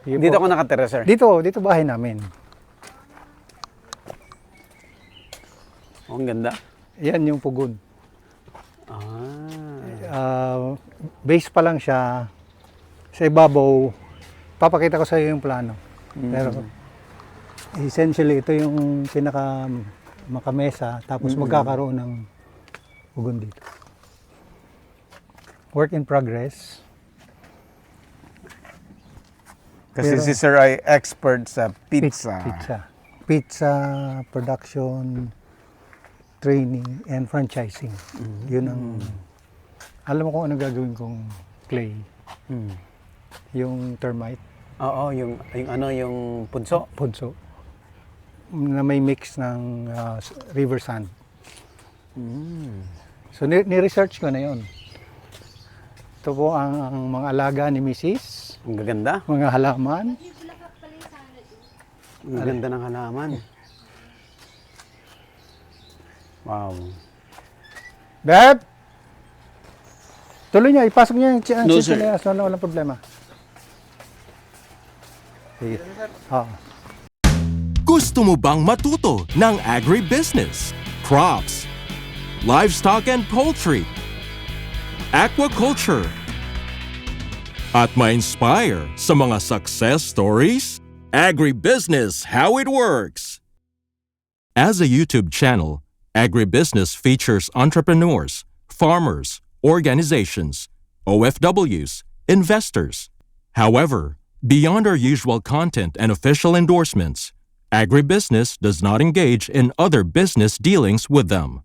Dito ako nakatira, sir. Dito bahay namin. Oh, ang ganda. Yan yung pugon. Base pa lang siya. Sa ibabaw, papakita ko sa iyo yung plano. Pero essentially, ito yung pinaka makamesa. Tapos magkakaroon ng pugon dito. Work in progress. Kasi si sir ay expert sa pizza. Pizza production, training, and franchising. Yun ang... Alam mo kung ano gagawin kong clay. Yung termite. Oo, yung punso. Punso. Na may mix ng river sand. So, ni-research ko na yon. Ito po ang mga alaga ni Mrs. Ang gaganda. Mga halaman. Ang ganda ng halaman. Wow. Beb! Tuloy niya, ipasok niya yung No, sir. chinelas. Walang problema. Sige. Gusto mo bang matuto ng agribusiness, crops, livestock and poultry, aquaculture, at ma-inspire sa mga success stories? Agribusiness How It Works! As a YouTube channel, Agribusiness features entrepreneurs, farmers, organizations, OFWs, investors. However, beyond our usual content and official endorsements, Agribusiness does not engage in other business dealings with them.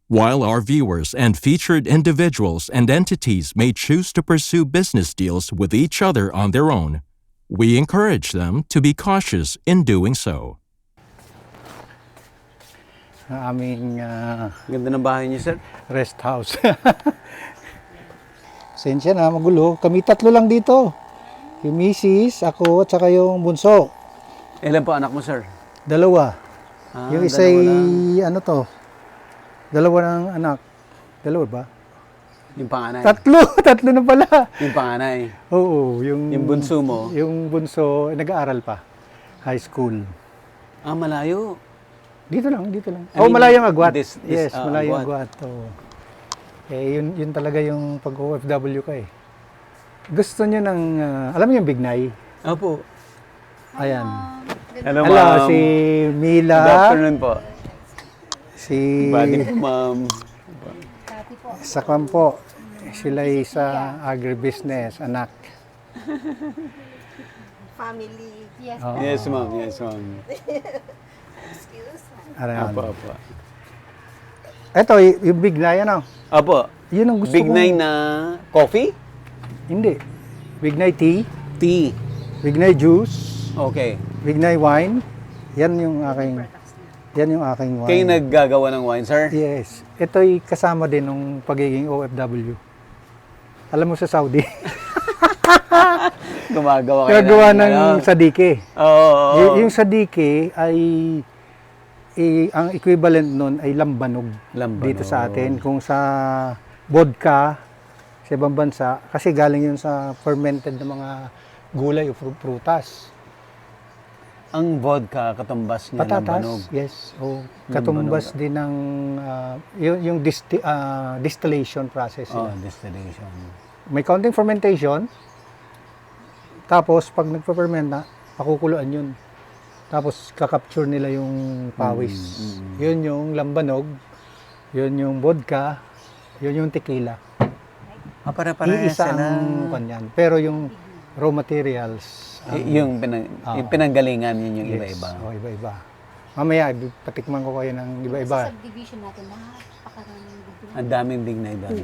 While our viewers and featured individuals and entities may choose to pursue business deals with each other on their own, we encourage them to be cautious in doing so. Aming Ganda ng bahay niyo, sir. rest house. Sensya na, magulo. Kami tatlo lang dito. Yung misis, ako, at saka yung bunso. Ilan po anak mo, sir? Dalawa. Yung isa dalawa ay, ano to? Dalawa ng anak. Dalawa ba? Yung panganay. Tatlo na pala. Yung panganay. Oo, yung bunso mo? Yung bunso, nag-aaral pa. High school. Malayo. Dito lang. I mean, Malayang Agwat. this, Yes, Malayang Agwat. Agwat. Oo. Yun talaga yung pag-OFW ka eh. Gusto niyo ng, alam mo yung Bignay? Opo. Ayan. Hello, Hello, ma'am. si Mila. Good afternoon po. Si Body po, ma'am. sa kampo. Sila sa agribusiness, anak. Family. Yes. Oo. Yes, ma'am. Yes, ma'am. Excuse. Ayan. Apo, apo. Ito, yung Bignay, ano? Apo. Yun ang gusto Big ko. Nine na coffee? Hindi. Bignay tea, Tea. Bignay juice, Okay. Bignay wine. Yan yung aking wine. Kayo naggagawa ng wine, sir? Yes. Ito'y kasama din ng pagiging OFW. Alam mo sa Saudi, Gumagawa kayo gagawa ng ano? sadike. Oo. Yung sadike ay ang equivalent nun ay lambanog, Lambanog. dito sa atin. Kung sa vodka, sa ibang bansa, kasi galing yun sa fermented na mga gulay o prutas. Ang vodka, katumbas niya Patatas, lambanog. yes. O katumbas din ng yung distillation process Oh, nila. distillation. May counting fermentation. Tapos pag nagpa-ferment na, pakukuluan yun. Tapos kakapture nila yung pawis. Yun yung lambanog, yun yung vodka, yun yung tequila. Para-parehas Iisa sila. ang kanyan. Pero yung raw materials, Yung pinanggalingan, yun yung yes, iba-iba. iba-iba. Mamaya, patikman ko kayo ng iba-iba. Sa subdivision natin, napakaraming bigyan. Ang daming Bignay doon.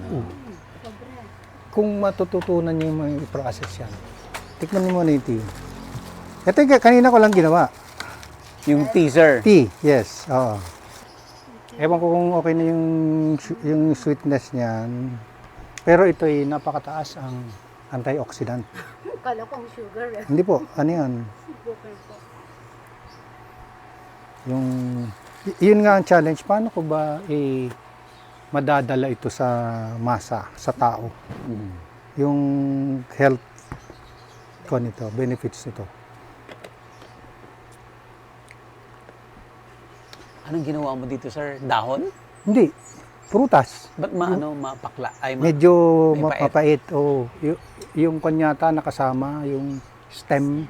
Sobra. Kung matututunan niyo yung mga process yan, tikman niyo muna yung tea. Ito yung kanina ko lang ginawa. Yung teaser. Tea, yes. Oo. Ewan ko kung okay na yung sweetness niyan. Pero ito ay napakataas ang antioxidant. Kala ko ang sugar. Hindi po, ano yan? Sugar po. Yun nga ang challenge. Paano ko ba madadala ito sa masa, sa tao? Yung health benefits nito. Anong ginawa mo dito, sir? Dahon? Hindi, prutas. Ba't mapakla? Ay, Medyo may pait. mapapait. Oh, yung kanyata nakasama, yung stem.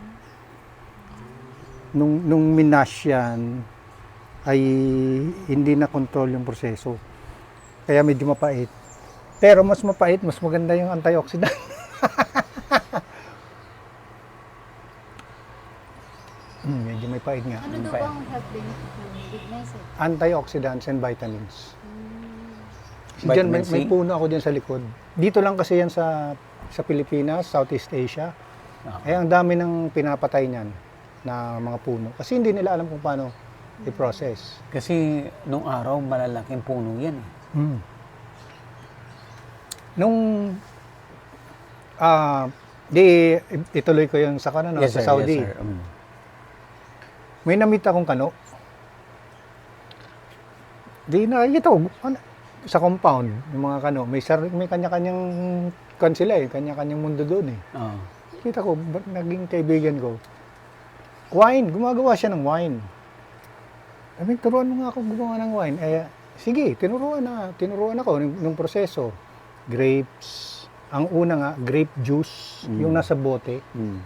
Nung minash yan, ay hindi na control yung proseso. Kaya medyo mapait. Pero mas mapait, mas maganda yung antioxidant. Medyo may pait nga. Ano daw bang health benefit ng Ignited? Antioxidants and vitamins. Vitamin Diyan, may C? puno ako dyan sa likod. Dito lang kasi yan sa Pilipinas, Southeast Asia. Eh, ang dami ng pinapatay niyan na mga puno. Kasi hindi nila alam kung paano i-process. Kasi nung araw, malalaking puno yan. Nung di ituloy ko yung sa kanan, Yes, sa sir. Saudi. Yes, sir. May namit akong kano. Di nakikita ko sa compound, yung mga kano, may kanya-kanyang kan sila kanya-kanyang mundo doon Oo. Kita ko, naging kaibigan ko. Wine, gumagawa siya ng wine. Sabi, turuan mo nga ako gumawa ng wine. Eh, sige, tinuruan ako nung proseso. Grapes. Ang una nga, grape juice, yung nasa bote.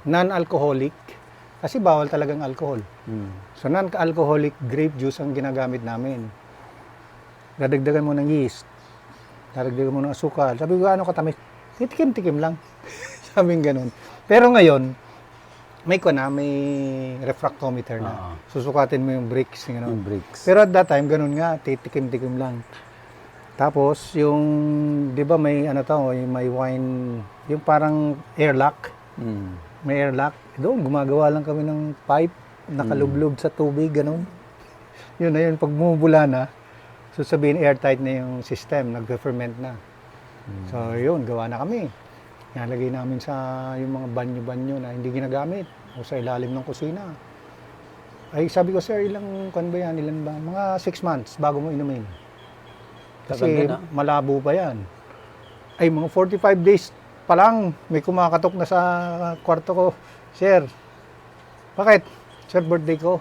Non-alcoholic. Kasi bawal talagang alcohol. So, non-alcoholic grape juice ang ginagamit namin. Dadagdagan mo ng yeast. Dadagdagan mo ng asukal. Sabi ko, ano katamis? Tikim-tikim lang. Sabing ganun. Pero ngayon, may refractometer na. Susukatin mo yung bricks. Ganun. Yung bricks. Pero at that time, ganun nga, titikim-tikim lang. Tapos, yung, di ba may may wine, yung parang airlock. May airlock. Doon, gumagawa lang kami ng pipe, nakalublob sa tubig, ganun. Yun na yun, pag bumubula na, so sabihin airtight na yung system, nagfe-ferment na. So, yun, gawa na kami. Nalagay namin sa yung mga banyo-banyo na hindi ginagamit o sa ilalim ng kusina. Ay, sabi ko, sir, ilang ba yan? Ilan ba? Mga 6 months bago mo inumin. Kasi malabo pa yan. Ay, mga 45 days pa lang, may kumakatok na sa kwarto ko. Sir, bakit? Sir, birthday ko.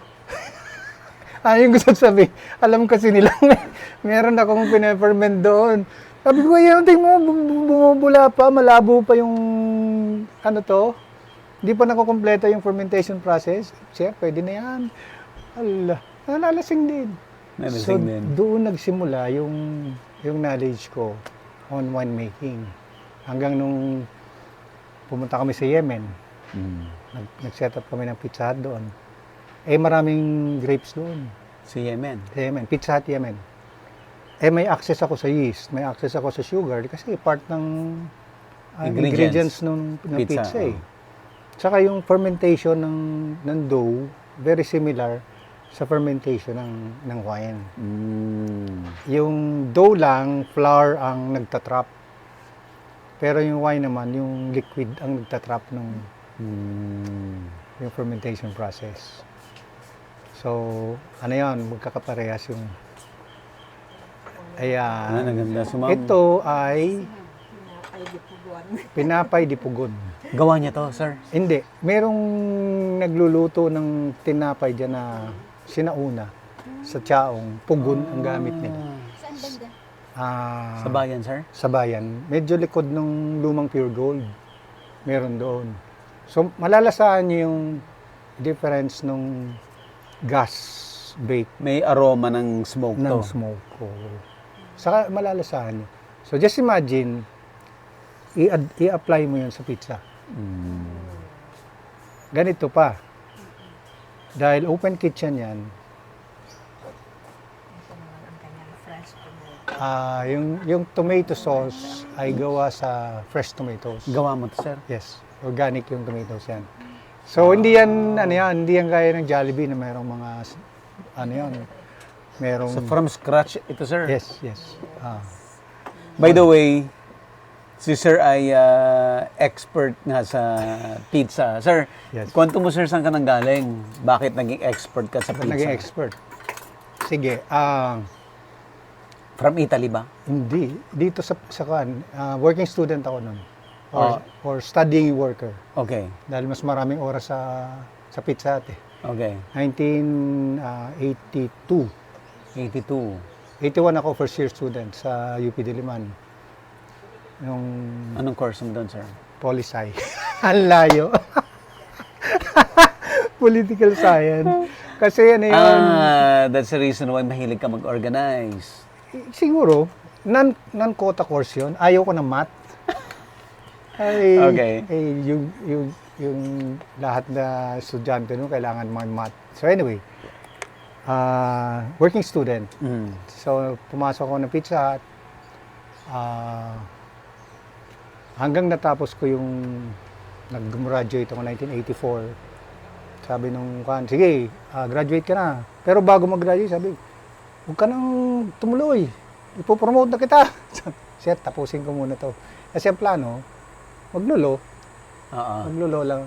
Yung gusto sabi, alam kasi nila, meron akong pinaferment doon. Sabi ko, yung tingin mo, bumubula pa, malabo pa yung, hindi pa nakukompleto yung fermentation process. Sir, pwede na yan. Ala, nalalasing din. So, doon nagsimula yung knowledge ko on winemaking. Hanggang nung pumunta kami sa Yemen, nag-set up kami ng Pizza Hut doon. Eh, maraming grapes doon. Sa Yemen? Sa Yemen, Pizza Hut, Yemen. Eh, may access ako sa yeast, may access ako sa sugar, kasi part ng ingredients ng pizza eh. Tsaka yung fermentation ng dough, very similar sa fermentation ng wine. Yung dough lang, flour ang nagtatrap. Pero yung wine naman, yung liquid ang nagtatrap ng yung fermentation process. So, yan, magkakaparehas yung ayan. Naganda. Ito ay pinapay dipugon. Gawa niya to, sir? Hindi. Merong nagluluto ng tinapay dyan na sinauna sa Chaong. Pugon ang gamit nila. Saan banda? Sa bayan, sir? Sa bayan. Medyo likod ng lumang Pure Gold. Meron doon. So, malalasahan niyo yung difference nung gas bake May aroma ng smoke ng to. smoke. Saka malalasahan niyo. So, just imagine, i-apply mo yun sa pizza. Ganito pa. Dahil open kitchen yan, yung tomato sauce ay gawa sa fresh tomatoes. Gawa mo to, sir? Yes, organic yung tomatoes yan. So, hindi yan gaya ng Jollibee na mayroong mga, merong... So, from scratch ito, sir? Yes. By the way, si sir ay expert nga sa pizza. Sir, Yes. kwento mo, sir, saan ka nang galing? Bakit naging expert ka sa pizza? Naging expert. Sige, From Italy ba? hindi. Dito sa working student ako nun. or studying worker. Okay. Dahil mas maraming oras sa Pizza Hut eh. Okay. 1982. 82. 81 ako first year student sa UP Diliman. Yung Anong course mo doon, sir? Poli-Sci. Ang layo. Political science. Kasi ano yun, That's the reason why mahilig ka mag-organize. siguro, non-quota course yun. Ayaw ko ng math. Ay, Okay. Yung lahat na estudyante nun, kailangan mag-math. So anyway, working student. So, pumasok ako ng Pizza Hut. Hanggang natapos ko yung nag-graduate ako 1984. Sabi nung sige, graduate ka na. Pero bago mag-graduate, sabi, huwag ka nang tumuloy. Ipopromote na kita. Sir, tapusin ko muna to. Kasi ang plano, maglulo. Maglulo lang.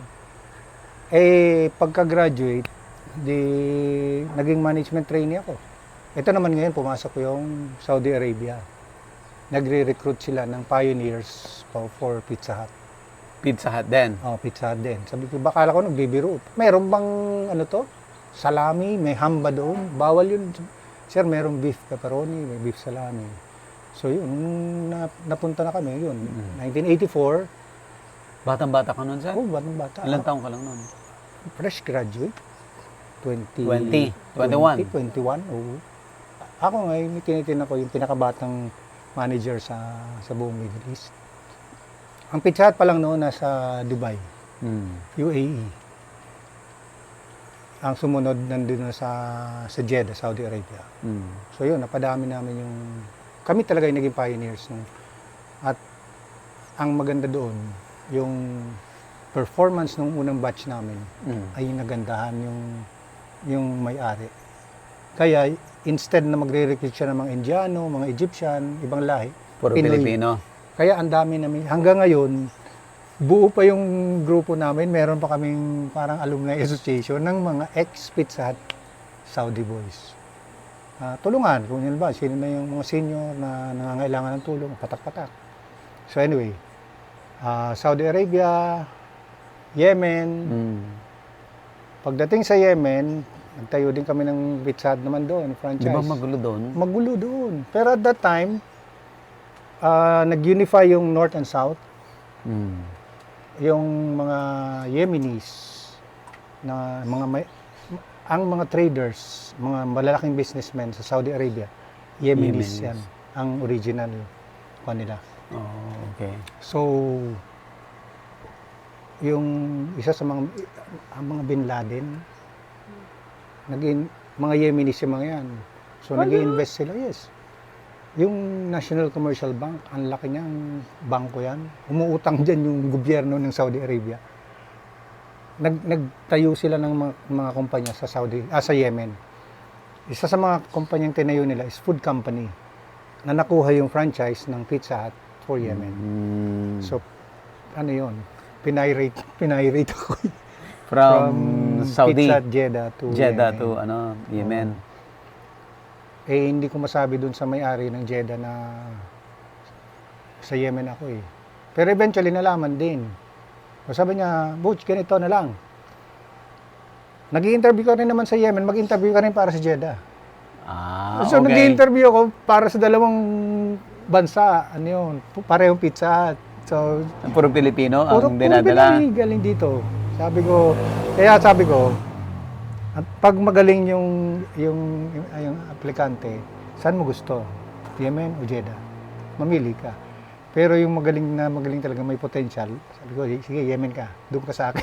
Pagka-graduate, naging management trainee ako. Ito naman ngayon, pumasok ko yung Saudi Arabia. Nagre-recruit sila ng pioneers for Pizza Hut. Pizza Hut din. Pizza Hut din. Sabi ko, bakala ko nagbibiro. Meron bang salami, may hamba doon? Bawal yun. Sir, merong beef pepperoni, may beef salami. So yun, napunta na kami, yun. 1984. Batang-bata ka nun, sir? Batang-bata. Ilang taong ka lang nun? Fresh graduate. 21? 21, oo. Ako ngayon, tinitin ako yung pinakabatang manager sa buong Middle East. Ang Pizza Hut pa lang noon nasa Dubai, UAE. Ang sumunod nandun na sa Jeddah, Saudi Arabia. So yun, napadami namin kami talaga yung naging pioneers. No? At ang maganda doon, yung performance ng unang batch namin ay nagandahan yung may-ari. Kaya instead na magre-recruit siya ng mga Indiano, mga Egyptian, ibang lahi, Puro Pinoy. Pilipino. Kaya ang dami namin. Hanggang ngayon, buo pa yung grupo namin. Meron pa kaming parang alumni association ng mga ex-Pizza Hut Saudi boys. Tulungan. Kung yun ba, sino na yung mga senior na nangangailangan ng tulong, patak-patak. So anyway, Saudi Arabia, Yemen. Pagdating sa Yemen, nagtayo din kami ng Pizza Hut naman doon, franchise. Di ba magulo doon? Magulo doon. Pero at that time, nag-unify yung North and South. Yung mga Yemenis, ang mga traders, mga malalaking businessmen sa Saudi Arabia, Yemenis yan, ang original nila. Okay. So, yung isa sa mga Bin Laden, mga Yemenis yung mga yan. So, nag-invest sila, yes. Yung National Commercial Bank, ang laki niyang bangko yan. Umuutang dyan yung gobyerno ng Saudi Arabia. Nagtayo sila ng mga kumpanya sa sa Yemen. Isa sa mga kumpanyang tinayo nila is food company na nakuha yung franchise ng Pizza Hut for Yemen. So, ano yun? Pinirate ako. From Saudi? Pizza Hut Jeddah to Yemen. Hindi ko masabi dun sa may-ari ng Jeddah na sa Yemen ako eh. Pero eventually nalaman din. So sabi niya, Butch, ganito na lang. Nag-i-interview ka rin naman sa Yemen, mag-interview ka rin para sa Jeddah. So okay. nag-i-interview ako para sa dalawang bansa. Ano yun? Parehong Pizza Hut. So, Puro Pilipino puro ang dinadala? Pinoy galing dito. Sabi ko, at pag magaling yung aplikante, saan mo gusto? Yemen o Jeddah? Mamili ka. Pero yung magaling talaga, may potential, sabi ko, sige, Yemen ka. Doon ka sa akin.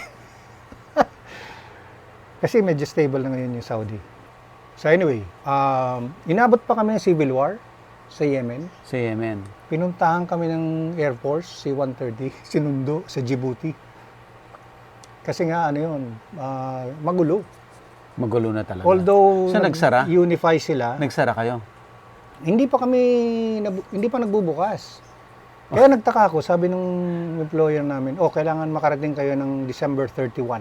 Kasi medyo stable na ngayon yung Saudi. So anyway, inabot pa kami ng civil war sa Yemen. Sa Yemen. Pinuntahan kami ng Air Force, C-130, sinundo sa Djibouti. Kasi nga, magulo. Magulo na talaga. Although So, nagsara? Unify sila, Nagsara kayo? hindi pa nagbubukas. Kaya nagtaka ako, sabi nung employer namin, kailangan makarating kayo ng December 31.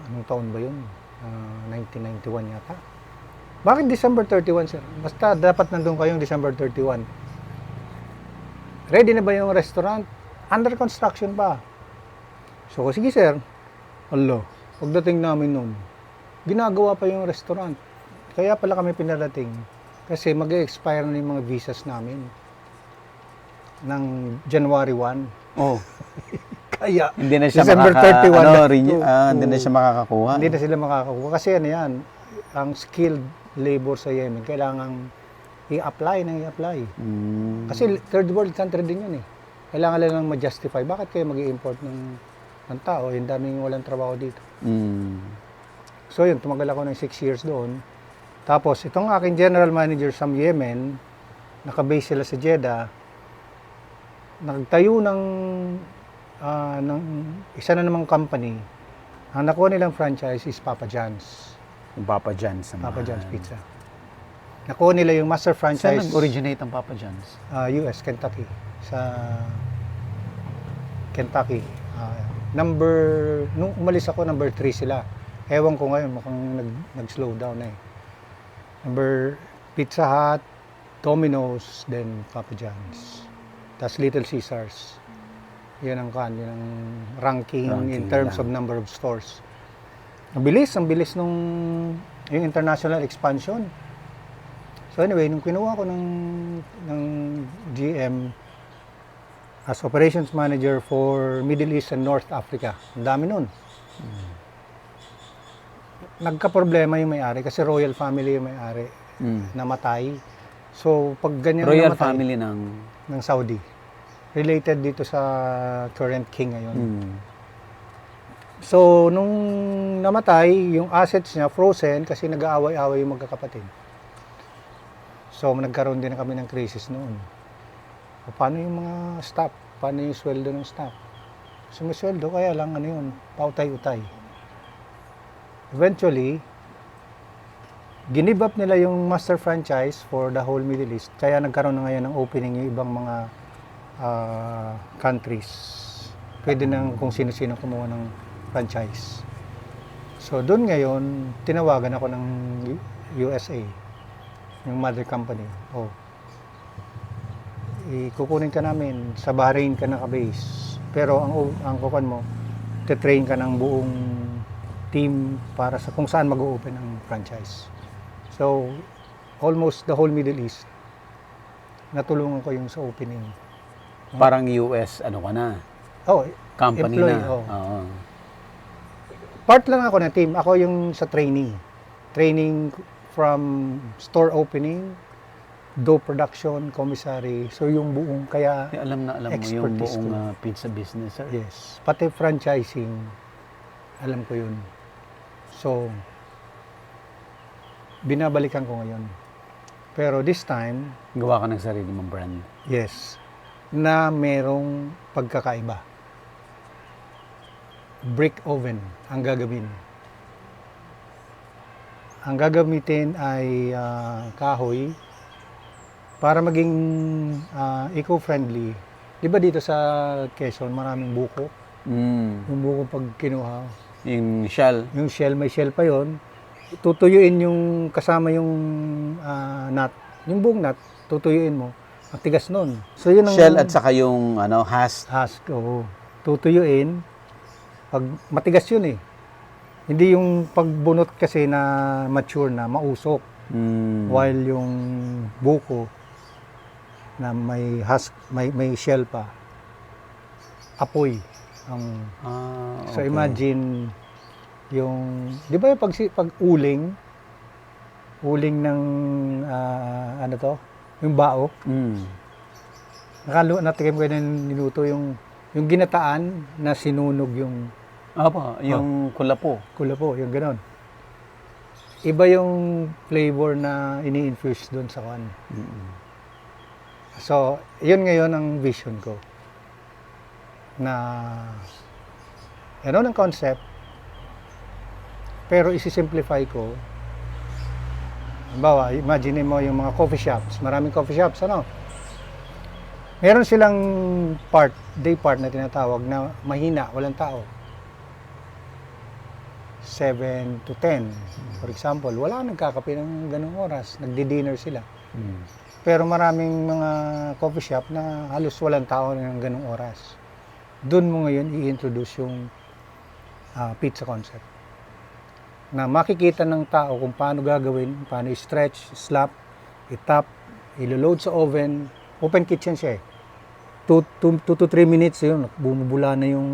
Anong taon ba yun? 1991 yata. Bakit December 31, sir? Basta dapat nandun kayong December 31. Ready na ba yung restaurant? under construction pa. So, sige sir. Hello. Pagdating namin nun, ginagawa pa yung restaurant. Kaya pala kami pinarating. Kasi mag-expire na yung mga visas namin. Ng January 1. Oh, Kaya, hindi na siya December 31 na renew, ito. hindi na siya makakakuha. Hindi na sila makakakuha. Kasi ano yan, ang skilled labor sa Yemen, kailangan i-apply. Kasi third world country din yun eh. Kailangan lang ma-justify. Bakit kayo mag-i-import ng tao? Yung daming walang trabaho dito. So yun, tumagal ako ng 6 years doon. Tapos, itong aking general manager sa Yemen, nakabase sila sa Jeddah, nagtayo ng isa na namang company. Ang nakuha nilang franchise is Papa John's. Yung Papa John's. Papa John's Pizza. Nakuha nila yung master Saan franchise. nag-originate ang Papa John's? US, Kentucky. Sa Kentucky. Nung umalis ako, number 3 sila. Ewan ko ngayon, mukhang nag-slow down na eh. Pizza Hut, Domino's, then Papa John's. Tas Little Caesars. Yun ang ranking in terms of number of stores. Ang bilis nung yung international expansion. So anyway, nung kinuha ko ng GM as operations manager for Middle East and North Africa, ang dami nun. Nagka-problema yung may-ari kasi royal family yung may-ari. Namatay. So pag ganyan Royal namatay, family ng Saudi. Related dito sa current king ngayon. So, nung namatay, yung assets niya frozen kasi nag-aaway-away yung magkakapatid. So, nagkaroon din kami ng crisis noon. O, paano yung mga staff? Paano yung sweldo ng staff? So, may sweldo, kaya lang ano yun, pautay-utay. Eventually, ginib up nila yung master franchise for the whole Middle East. Kaya nagkaroon na ngayon ng opening yung ibang mga countries. Pwede nang kung sino-sino kumuha ng franchise. So, doon ngayon, tinawagan ako ng USA, yung mother company. Kukunin ka namin, sa Bahrain ka naka-base. Pero ang kukuhan mo, titrain ka ng buong team para sa kung saan mag-open ang franchise. So, almost the whole Middle East, natulungan ko yung sa opening. Parang US, ano ka na? Company employee, na. Oo. Part lang ako ng team. Ako yung sa training. Training from store opening, dough production, commissary. So yung buong, kaya Alam mo yung expertise buong ko. pizza business, sir. Yes. Pati franchising, alam ko yun. So, binabalikan ko ngayon. Pero this time, Gawa ka ng sarili mong brand. yes, na merong pagkakaiba. Brick oven ang gagawin. Ang gagamitin ay kahoy para maging eco-friendly. Di ba dito sa Quezon maraming buko? Yung buko pag kinuha, Yung shell. yung shell, may shell pa yon, tutuyuin yung kasama yung nut. Yung buong nut, tutuyuin mo. Ang tigas nun. So yun ang Shell at saka yung husk. husk. Oo. Tutuyuin. Pag matigas yun eh. Hindi yung pagbunot kasi na mature na, mausok. While yung buko na may husk, may shell pa, apoy. So Okay. imagine yung, di ba yung pag uling ng ano to? Yung bao. Natikim ko na niluto yung ginataan na sinunog yung Yung kulapo. kulapo, yung ganon. Iba yung flavor na ini-infuse doon sa kan. So, yun ngayon ang vision ko. Na, ano ng concept, pero isi-simplify ko. Halimbawa, imagine mo yung mga coffee shops. Maraming coffee shops, ano? Meron silang day part na tinatawag na mahina, walang tao. 7 to 10. For example, wala nagkakape ng ganung oras. Nagdi-dinner sila. Pero maraming mga coffee shop na halos walang tao ng ganung oras. Doon mo ngayon i-introduce yung pizza concept. Na makikita ng tao kung paano gagawin, paano i-stretch, slap, i-tap, ilo-load sa oven. Open kitchen siya eh. 2 to 3 minutes yun, bumubula na yung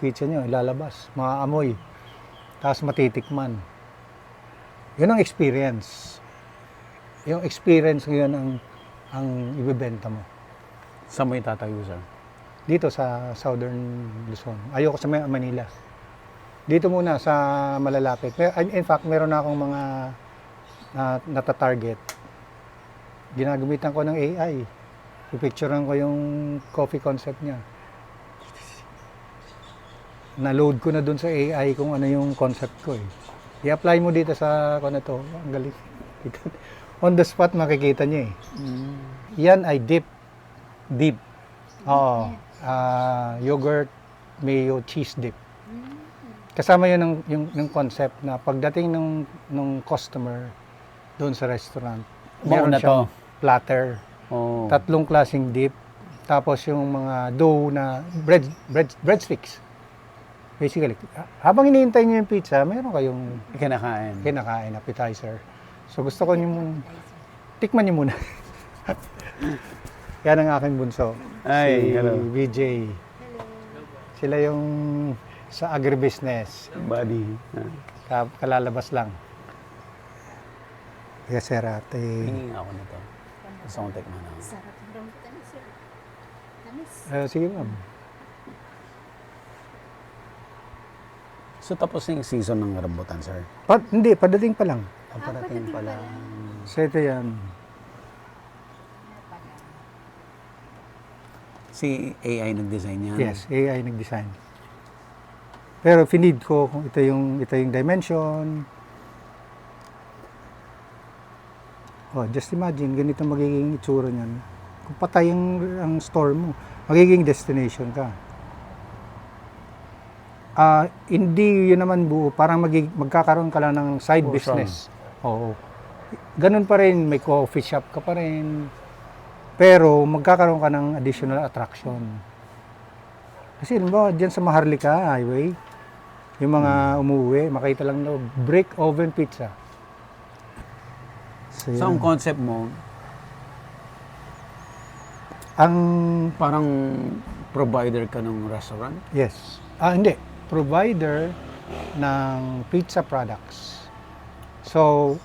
pizza niyo, ilalabas, maaamoy. Tapos matitikman. Yun ang experience. Yung experience ngayon ang ibebenta mo. Saan mo itatayo, sir? Dito sa Southern Luzon. Ayoko sa Manila. Dito muna sa malalapit. In fact, meron na akong mga nata-target. Ginagamitan ko ng AI. Pipicturean ko yung coffee concept niya. Na-load ko na dun sa AI kung ano yung concept ko eh. I-apply mo dito sa to. Ang galing. On the spot makikita niya eh. Yan ay dip. Deep. Oo. Yogurt, mayo, cheese dip. Kasama yun yung concept na pagdating ng customer doon sa restaurant, meron na siyang to. platter, Oh. 3 klaseng dip, tapos yung mga dough na breadsticks. Basically, habang iniintay niyo yung pizza, meron kayong kinakain, appetizer. So gusto ko niyo tikman niyo muna. Yan ang aking bunso. Ay, si hello. BJ. Sila yung sa agribusiness. Buddy. Kalalabas lang. Yes, sir. Hingin ako nito. Gusto kong tikman ako. Sarap ng rambutan ni sir. Tamis. Sige, ma'am. So tapos na yung season ng rambutan, sir? Hindi, padating pa lang. Parating pala. So ito yan. Si AI nag-design yan? Yes, AI nag-design. Pero finid ko kung ito yung dimension. Oh, just imagine, ganito magiging itsura niyan. Kung patay ang store mo, magiging destination ka. Hindi yun naman buo, parang magkakaroon ka lang ng side Portion. business. Oo. Ganun pa rin, may coffee shop ka pa rin. Pero magkakaroon ka ng additional attraction. Kasi dyan sa Maharlika Highway, yung mga umuwi, makita lang na brick oven pizza. So, So ang concept mo, ang parang provider ka ng restaurant? yes. Hindi. Provider ng pizza products. So,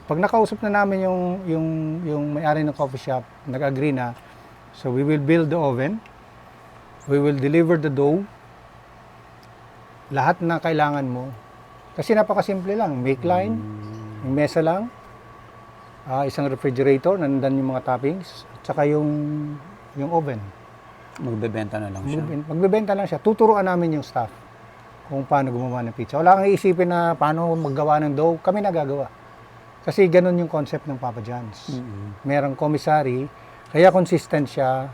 pag nakausap na namin yung may-ari ng coffee shop, nag-agree na, so we will build the oven, we will deliver the dough, lahat na kailangan mo. Kasi napakasimple lang, make line, yung mesa lang, isang refrigerator, nandan yung mga toppings, at saka yung oven. Magbebenta na lang siya. Magbebenta lang siya. Tuturuan namin yung staff kung paano gumawa ng pizza. Wala kang iisipin na paano maggawa ng dough. Kami nagagawa. Kasi ganun yung concept ng Papa John's. Merong commissary, kaya consistent siya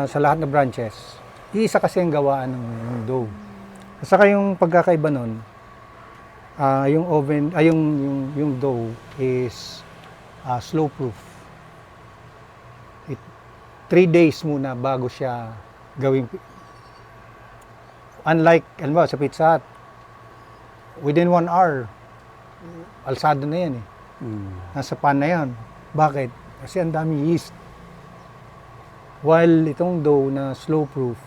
sa lahat ng branches. Iisa kasi ang gawaan ng dough. At saka yung pagkakaiba nun, yung oven, yung dough is slow proof. 3 days muna bago siya gawing. Unlike, alam mo, sa Pizza Hut, within 1 hour, alsado na yan eh. Nasa pan na yan. Bakit? Kasi ang daming yeast. While itong dough na slow proof,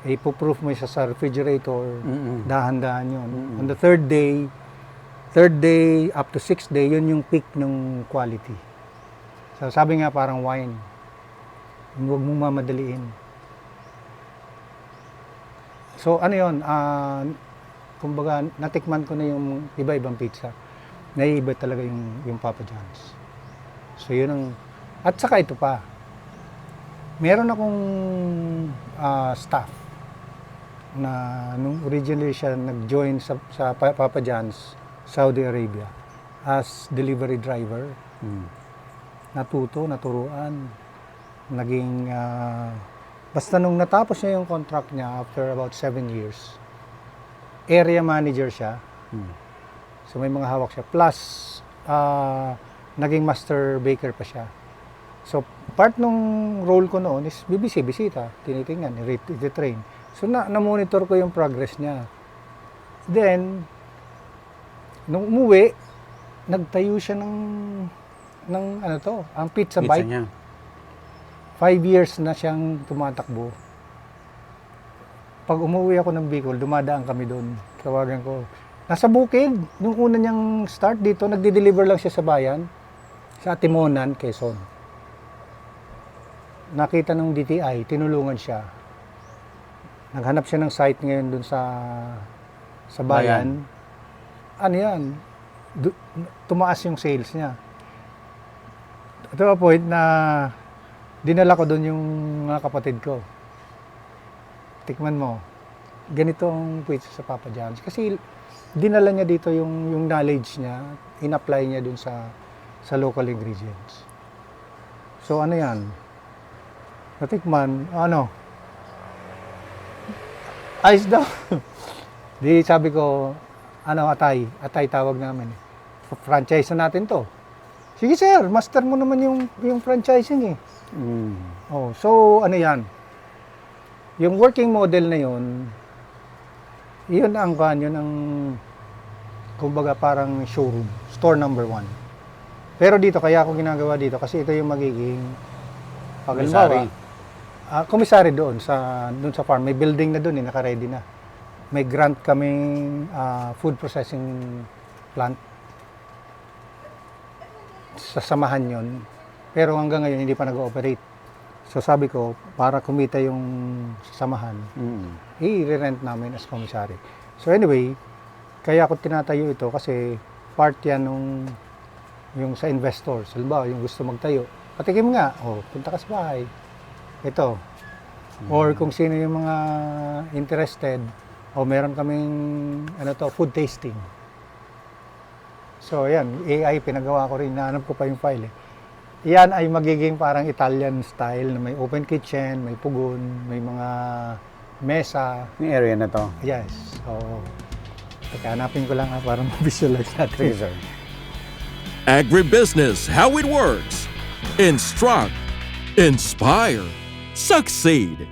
ipo-proof mo siya sa refrigerator, dahan-dahan yun. On the third day up to 6th day, yun yung peak ng quality. So, sabi nga parang wine. Huwag mong mamadaliin. So ano yun, kumbaga natikman ko na yung iba-ibang pizza. Naiiba talaga yung Papa John's. So yun ang, at saka ito pa, meron akong staff na nung originally siya nag-join sa Papa John's, Saudi Arabia, as delivery driver. Naturuan, naging, basta nung natapos niya yung contract niya after about 7 years, area manager siya. So may mga hawak siya. Plus, naging master baker pa siya. So, part nung role ko noon is bisita, tinitingnan, i-train. So, na-monitor ko yung progress niya. Then, nung umuwi, nagtayo siya ng ang pizza Pizza bike. niya. 5 years na siyang tumatakbo. Pag umuwi ako ng Bicol, dumadaan kami doon. Tawagan ko. Nasa bukid. Yung una niyang start dito, nagde-deliver lang siya sa bayan. Sa Timonan, Quezon. Nakita ng DTI, tinulungan siya. Naghanap siya ng site ngayon doon sa bayan. Ano yan? Tumaas yung sales niya. Ito a point na dinala ko doon yung mga kapatid ko. Tikman mo. Ganito ang pizza sa Papa John's. Kasi dinala niya dito yung knowledge niya, in-apply niya doon sa local ingredients. So ano yan? Natikman, ayos daw. Di sabi ko, atay tawag namin. Franchise na natin to. Sige sir, master mo naman yung franchising eh. Oh, so ano yan? Yung working model na yun ang kumbaga parang showroom, store number 1. Pero dito, kaya ako ginagawa dito kasi ito yung magiging komisari doon sa farm. May building na doon, naka-ready na. May grant kaming food processing plant. Sasamahan yon. Pero hanggang ngayon hindi pa nag-ooperate. So sabi ko, para kumita yung samahan, i-rent namin as komisari. So anyway, kaya ako tinatayo ito kasi part yan yung sa investors. Halimbawa, yung gusto magtayo, patikim nga, punta ka sa bahay. Ito. Or kung sino yung mga interested, meron kaming food tasting. So ayan, AI pinagawa ko rin, nahanap ko pa yung file eh. Yan ay magiging parang Italian style na may open kitchen, may pugon, may mga mesa. Yung area na to. Yes. So, hanapin ko lang para ma-visualize natin. Sige, sir. Agribusiness, how it works. Instruct, inspire, succeed.